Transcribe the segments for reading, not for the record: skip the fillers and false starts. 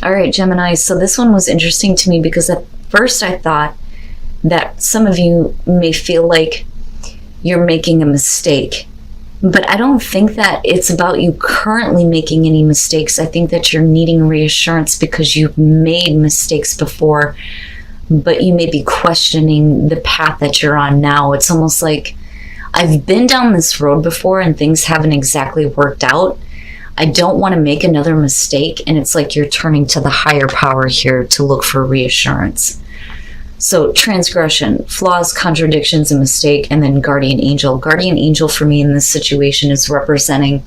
All right, Gemini. So this one was interesting to me because at first I thought that some of you may feel like you're making a mistake. But I don't think that it's about you currently making any mistakes. I think that you're needing reassurance because you've made mistakes before, but you may be questioning the path that you're on now. It's almost like I've been down this road before and things haven't exactly worked out. I don't want to make another mistake. And it's like you're turning to the higher power here to look for reassurance. So transgression, flaws, contradictions, and mistake, and then guardian angel. Guardian angel for me in this situation is representing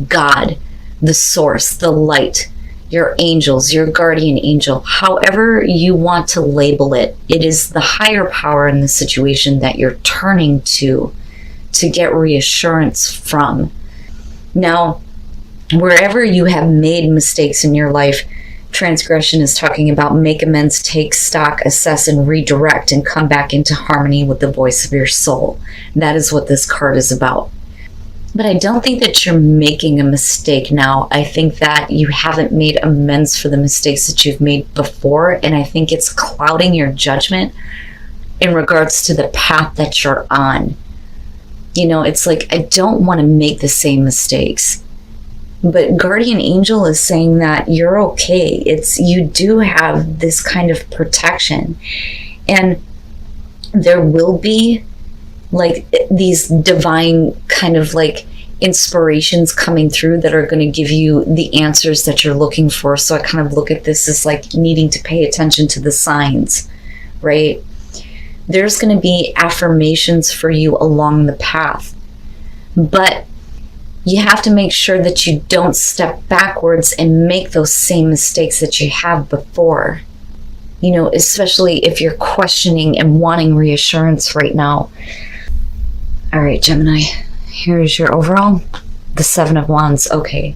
God, the source, the light, your angels, your guardian angel. However you want to label it, it is the higher power in the situation that you're turning to get reassurance from. Now, wherever you have made mistakes in your life, transgression is talking about make amends, take stock, assess, and redirect, and come back into harmony with the voice of your soul. That is what this card is about. But I don't think that you're making a mistake now. I think that you haven't made amends for the mistakes that you've made before, and I think it's clouding your judgment in regards to the path that you're on. You know, it's like, I don't want to make the same mistakes. But guardian angel is saying that you're okay. You do have this kind of protection, and there will be like these divine kind of like inspirations coming through that are going to give you the answers that you're looking for. So I kind of look at this as like needing to pay attention to the signs, right? There's going to be affirmations for you along the path, but you have to make sure that you don't step backwards and make those same mistakes that you have before. You know, especially if you're questioning and wanting reassurance right now. All right, Gemini, here's your overall. The Seven of Wands. Okay,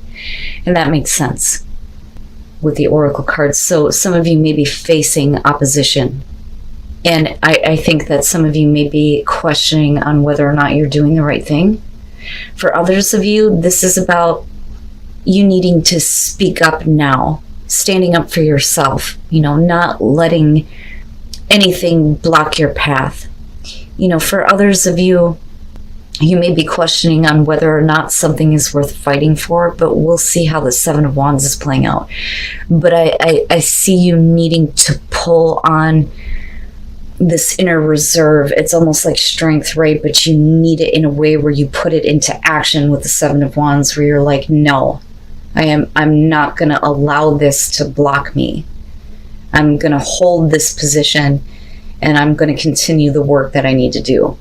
and that makes sense with the Oracle cards. So some of you may be facing opposition. And I think that some of you may be questioning on whether or not you're doing the right thing. For others of you, this is about you needing to speak up now, standing up for yourself, you know, not letting anything block your path. You know, for others of you, you may be questioning on whether or not something is worth fighting for, but we'll see how the Seven of Wands is playing out. But I see you needing to pull on this inner reserve. It's almost like strength, right? But you need it in a way where you put it into action with the Seven of Wands, where you're like, no, I'm not going to allow this to block me. I'm going to hold this position, and I'm going to continue the work that I need to do.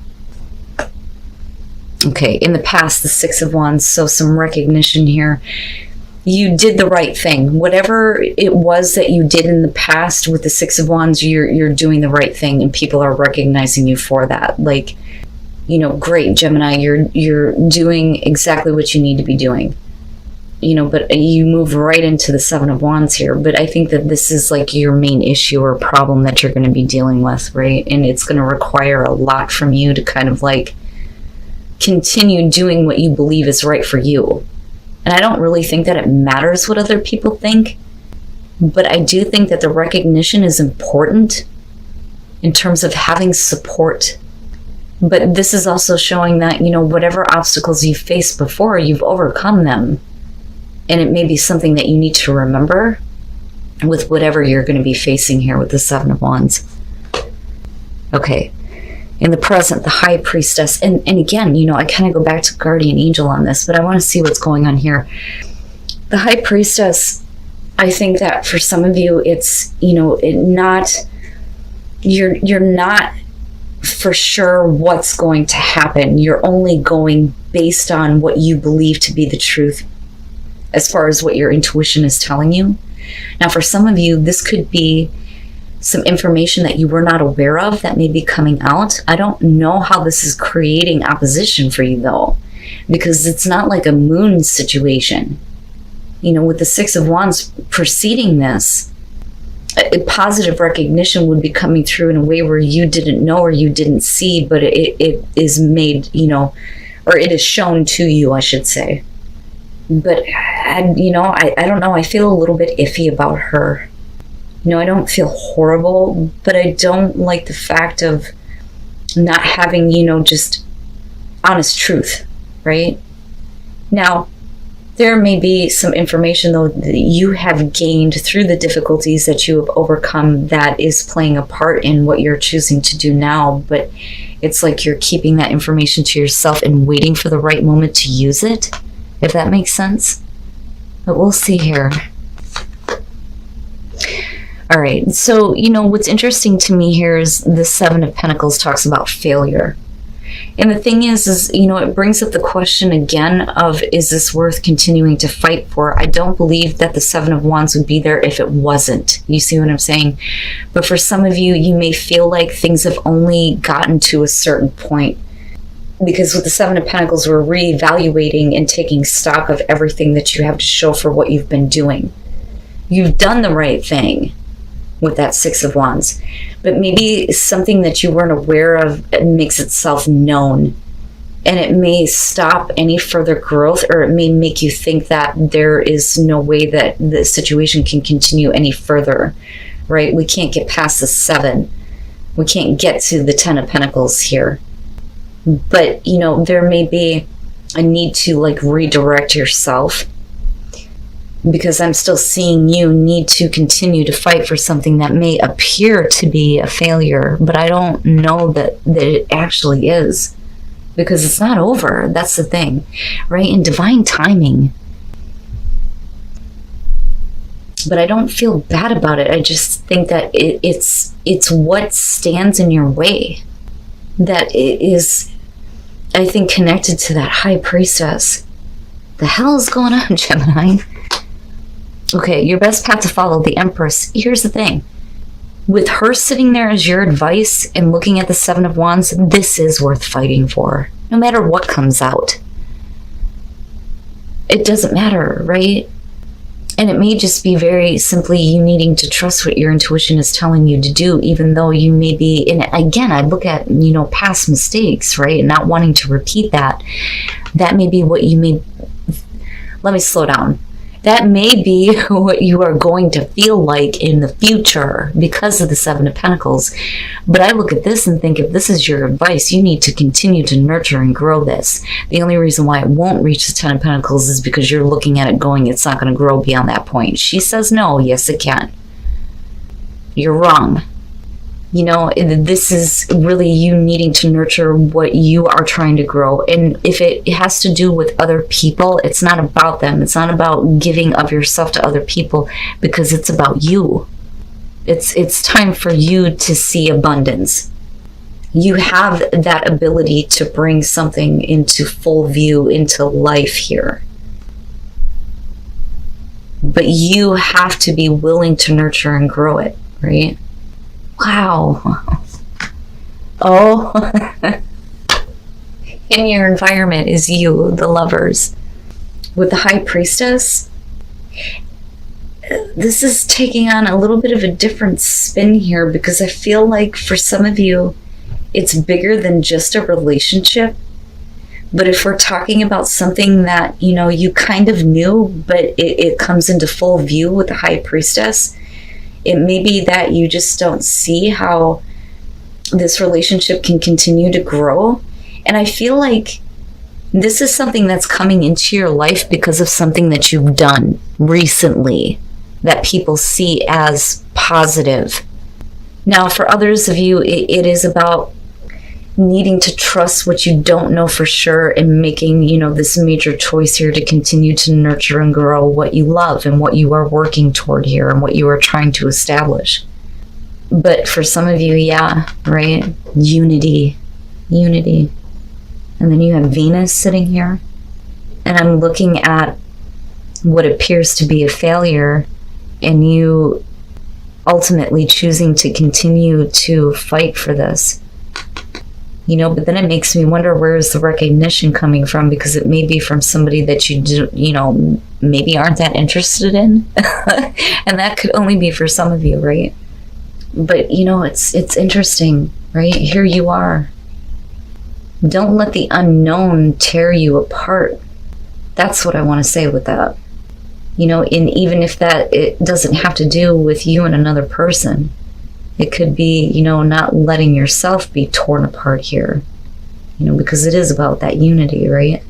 Okay, in the past, the Six of Wands, so some recognition here. You did the right thing. Whatever it was that you did in the past with the Six of Wands, you're doing the right thing, and people are recognizing you for that. Like, you know, great, Gemini, you're doing exactly what you need to be doing. You know, but you move right into the Seven of Wands here. But I think that this is like your main issue or problem that you're going to be dealing with, right? And it's going to require a lot from you to kind of like continue doing what you believe is right for you. And I don't really think that it matters what other people think, but I do think that the recognition is important in terms of having support. But this is also showing that, you know, whatever obstacles you faced before, you've overcome them. And it may be something that you need to remember with whatever you're going to be facing here with the Seven of Wands. Okay. In the present, the High Priestess, and again, you know, I kind of go back to Guardian Angel on this, but I want to see what's going on here. The High Priestess, I think that for some of you, it's, you know, you're not for sure what's going to happen. You're only going based on what you believe to be the truth as far as what your intuition is telling you. Now, for some of you, this could be some information that you were not aware of that may be coming out. I don't know how this is creating opposition for you, though, because it's not like a moon situation. You know, with the Six of Wands preceding this, a positive recognition would be coming through in a way where you didn't know or you didn't see, but it is made, you know, or it is shown to you, I should say. But I don't know. I feel a little bit iffy about her. I don't feel horrible, but I don't like the fact of not having, just honest truth, right? Now, there may be some information, though, that you have gained through the difficulties that you have overcome that is playing a part in what you're choosing to do now, but it's like you're keeping that information to yourself and waiting for the right moment to use it, if that makes sense. But we'll see here. All right, so, what's interesting to me here is the Seven of Pentacles talks about failure. And the thing is, it brings up the question again of, is this worth continuing to fight for? I don't believe that the Seven of Wands would be there if it wasn't. You see what I'm saying? But for some of you, you may feel like things have only gotten to a certain point. Because with the Seven of Pentacles, we're reevaluating and taking stock of everything that you have to show for what you've been doing. You've done the right thing with that Six of Wands, but maybe something that you weren't aware of makes itself known, and it may stop any further growth, or it may make you think that there is no way that the situation can continue any further, right? We can't get past the Seven. We can't get to the Ten of Pentacles here. But, there may be a need to redirect yourself, because I'm still seeing you need to continue to fight for something that may appear to be a failure, but I don't know that it actually is, because it's not over. That's the thing, right? In divine timing. But I don't feel bad about it. I just think that it's what stands in your way that is, I think, connected to that High Priestess. The hell is going on, Gemini? Okay, your best path to follow, the Empress. Here's the thing. With her sitting there as your advice and looking at the Seven of Wands, this is worth fighting for, no matter what comes out. It doesn't matter, right? And it may just be very simply you needing to trust what your intuition is telling you to do, even though you may be, and again, I look at, past mistakes, right? And not wanting to repeat that. That may be what you may, let me slow down. That may be what you are going to feel like in the future because of the Seven of Pentacles. But I look at this and think, if this is your advice, you need to continue to nurture and grow this. The only reason why it won't reach the Ten of Pentacles is because you're looking at it going, it's not going to grow beyond that point. She says no, yes it can. You're wrong. This is really you needing to nurture what you are trying to grow. And if it has to do with other people, it's not about them. It's not about giving of yourself to other people, because it's about you. It's time for you to see abundance. You have that ability to bring something into full view, into life here. But you have to be willing to nurture and grow it, right? Wow. Oh. In your environment is you, the Lovers. With the High Priestess, this is taking on a little bit of a different spin here, because I feel like for some of you, it's bigger than just a relationship. But if we're talking about something that, you kind of knew, but it comes into full view with the High Priestess, it may be that you just don't see how this relationship can continue to grow. And I feel like this is something that's coming into your life because of something that you've done recently that people see as positive. Now, for others of you, it is about needing to trust what you don't know for sure and making, this major choice here to continue to nurture and grow what you love and what you are working toward here and what you are trying to establish. But for some of you, yeah, right? Unity. And then you have Venus sitting here. And I'm looking at what appears to be a failure, and you ultimately choosing to continue to fight for this. But then it makes me wonder, where is the recognition coming from? Because it may be from somebody that you do, maybe aren't that interested in. And that could only be for some of you, right? But, it's interesting, right? Here you are. Don't let the unknown tear you apart. That's what I want to say with that. You know, and even if that, it doesn't have to do with you and another person. It could be, you know, not letting yourself be torn apart here. You know, because it is about that unity, right?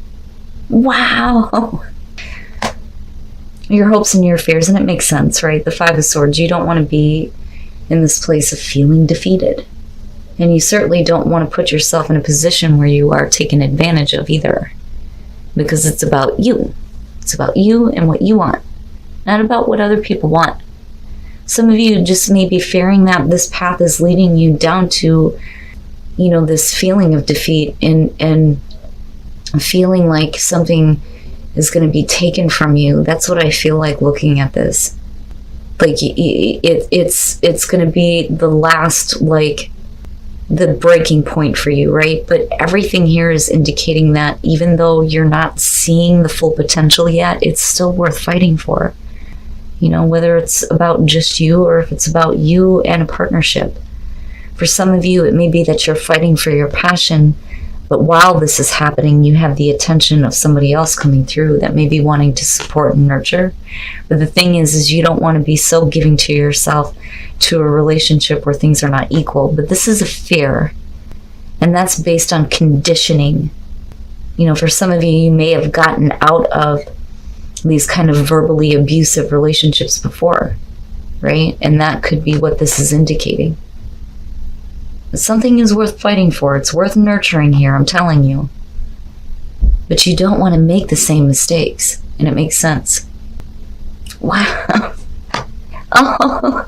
Wow. Your hopes and your fears, and it makes sense, right? The Five of Swords, you don't want to be in this place of feeling defeated. And you certainly don't want to put yourself in a position where you are taken advantage of either. Because it's about you. It's about you and what you want, not about what other people want. Some of you just may be fearing that this path is leading you down to, you know, this feeling of defeat and feeling like something is going to be taken from you. That's what I feel like looking at this. Like it's going to be the last, like, the breaking point for you, right? But everything here is indicating that even though you're not seeing the full potential yet, it's still worth fighting for. You know, whether it's about just you or if it's about you and a partnership. For some of you, it may be that you're fighting for your passion, but while this is happening, you have the attention of somebody else coming through that may be wanting to support and nurture. But the thing is you don't want to be so giving to yourself to a relationship where things are not equal. But this is a fear, and that's based on conditioning. You know, for some of you, you may have gotten out of these kind of verbally abusive relationships before, right? And that could be what this is indicating. Something is worth fighting for. It's worth nurturing here, I'm telling you. But you don't want to make the same mistakes. And it makes sense. Wow. Oh.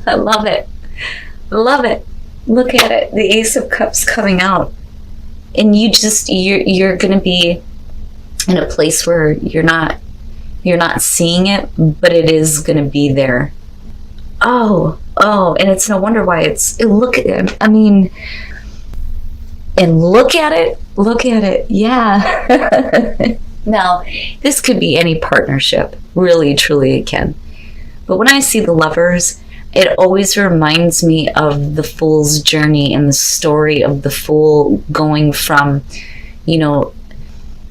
I love it. I love it. Look at it. The Ace of Cups coming out. And you're going to be in a place where you're not seeing it, but it is going to be there. Oh, and it's no wonder why look at it. I mean, and look at it. Yeah. Now, this could be any partnership. Really, truly it can. But when I see the Lovers, it always reminds me of the Fool's journey and the story of the Fool going from, you know,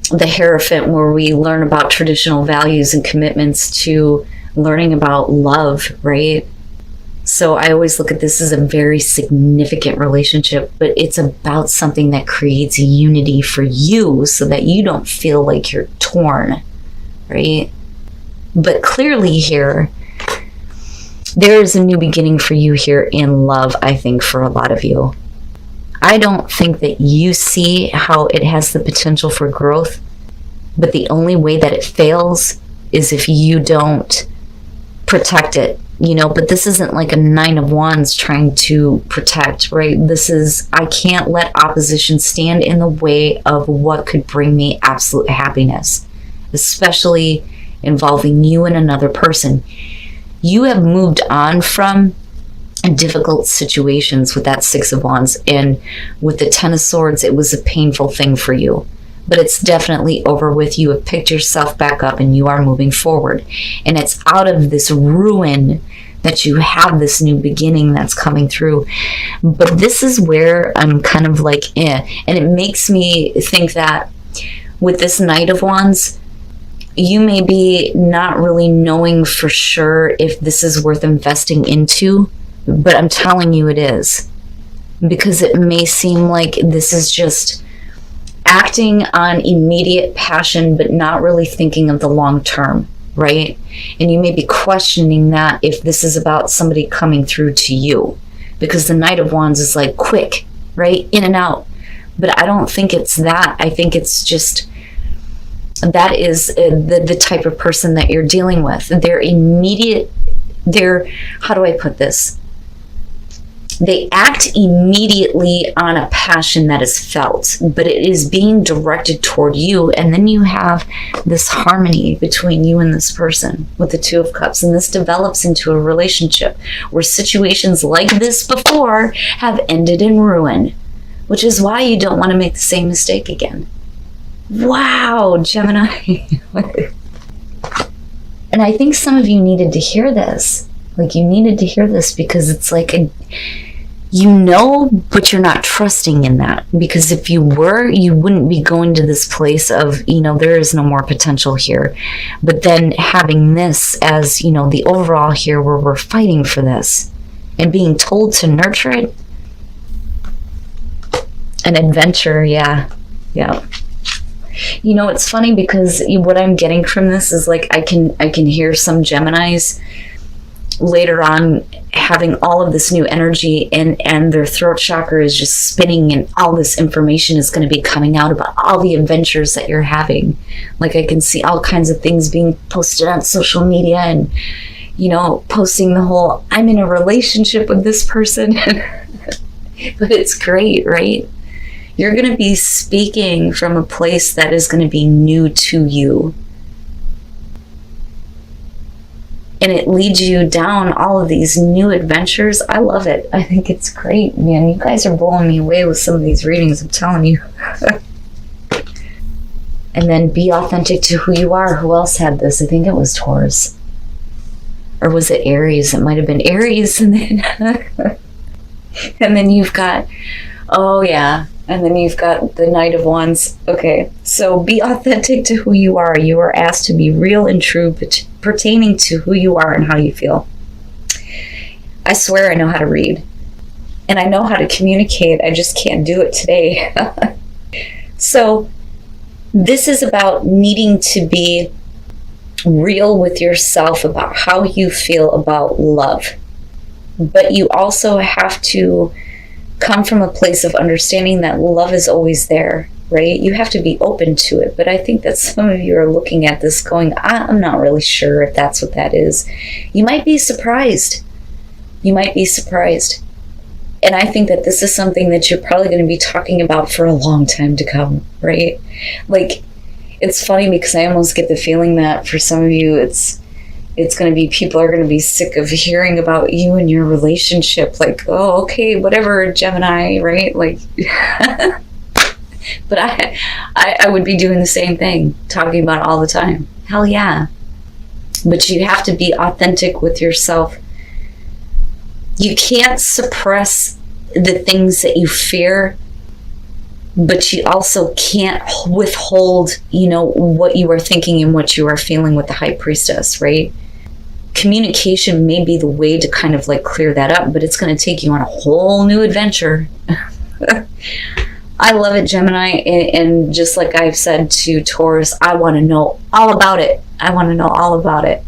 the Hierophant, where we learn about traditional values and commitments, to learning about love, right? So I always look at this as a very significant relationship, but it's about something that creates unity for you so that you don't feel like you're torn, right? But clearly here, there is a new beginning for you here in love, I think, for a lot of you. I don't think that you see how it has the potential for growth, but the only way that it fails is if you don't protect it. You know, but this isn't like a Nine of Wands trying to protect, right? This is, I can't let opposition stand in the way of what could bring me absolute happiness, especially involving you and another person. You have moved on from difficult situations with that Six of Wands, and with the Ten of Swords, it was a painful thing for you. But it's definitely over with. You have picked yourself back up and you are moving forward. And it's out of this ruin that you have this new beginning that's coming through. But this is where I'm kind of like, And it makes me think that with this Knight of Wands, you may be not really knowing for sure if this is worth investing into, but I'm telling you it is. Because it may seem like this is just acting on immediate passion, but not really thinking of the long term, right? And you may be questioning that if this is about somebody coming through to you, because the Knight of Wands is like quick, right? In and out. But I don't think it's that. I think it's just, that is the type of person that you're dealing with. How do I put this? They act immediately on a passion that is felt, but it is being directed toward you. And then you have this harmony between you and this person with the Two of Cups. And this develops into a relationship where situations like this before have ended in ruin, which is why you don't want to make the same mistake again. Wow, Gemini. And I think some of you needed to hear this. Like, you needed to hear this because it's like you know, but you're not trusting in that, because if you were, you wouldn't be going to this place of, you know, there is no more potential here. But then having this as, you know, the overall here where we're fighting for this and being told to nurture it. An adventure, yeah. You know, it's funny because what I'm getting from this is like I can hear some Geminis later on having all of this new energy, and their throat chakra is just spinning, and all this information is going to be coming out about all the adventures that you're having. Like I can see all kinds of things being posted on social media, and, you know, posting the whole, I'm in a relationship with this person. But it's great, right? You're going to be speaking from a place that is going to be new to you. And it leads you down all of these new adventures. I love it. I think it's great, man. You guys are blowing me away with some of these readings, I'm telling you. And then be authentic to who you are. Who else had this? I think it was Taurus. Or was it Aries? It might have been Aries. And then, and then you've got, oh yeah. And then you've got the Knight of Wands. Okay, so be authentic to who you are. You are asked to be real and true, pertaining to who you are and how you feel. I swear I know how to read. And I know how to communicate. I just can't do it today. So this is about needing to be real with yourself about how you feel about love. But you also have to come from a place of understanding that love is always there, right? You have to be open to it. But I think that some of you are looking at this going, I'm not really sure if that's what that is. You might be surprised. You might be surprised. And I think that this is something that you're probably going to be talking about for a long time to come, right? Like, it's funny because I almost get the feeling that for some of you, it's going to be, people are going to be sick of hearing about you and your relationship. Like, oh, okay, whatever, Gemini, right? Like, but I would be doing the same thing, talking about it all the time. Hell yeah. But you have to be authentic with yourself. You can't suppress the things that you fear, but you also can't withhold, you know, what you are thinking and what you are feeling with the High Priestess, right? Communication may be the way to kind of like clear that up, but it's going to take you on a whole new adventure. I love it, Gemini. And just like I've said to Taurus, I want to know all about it. I want to know all about it.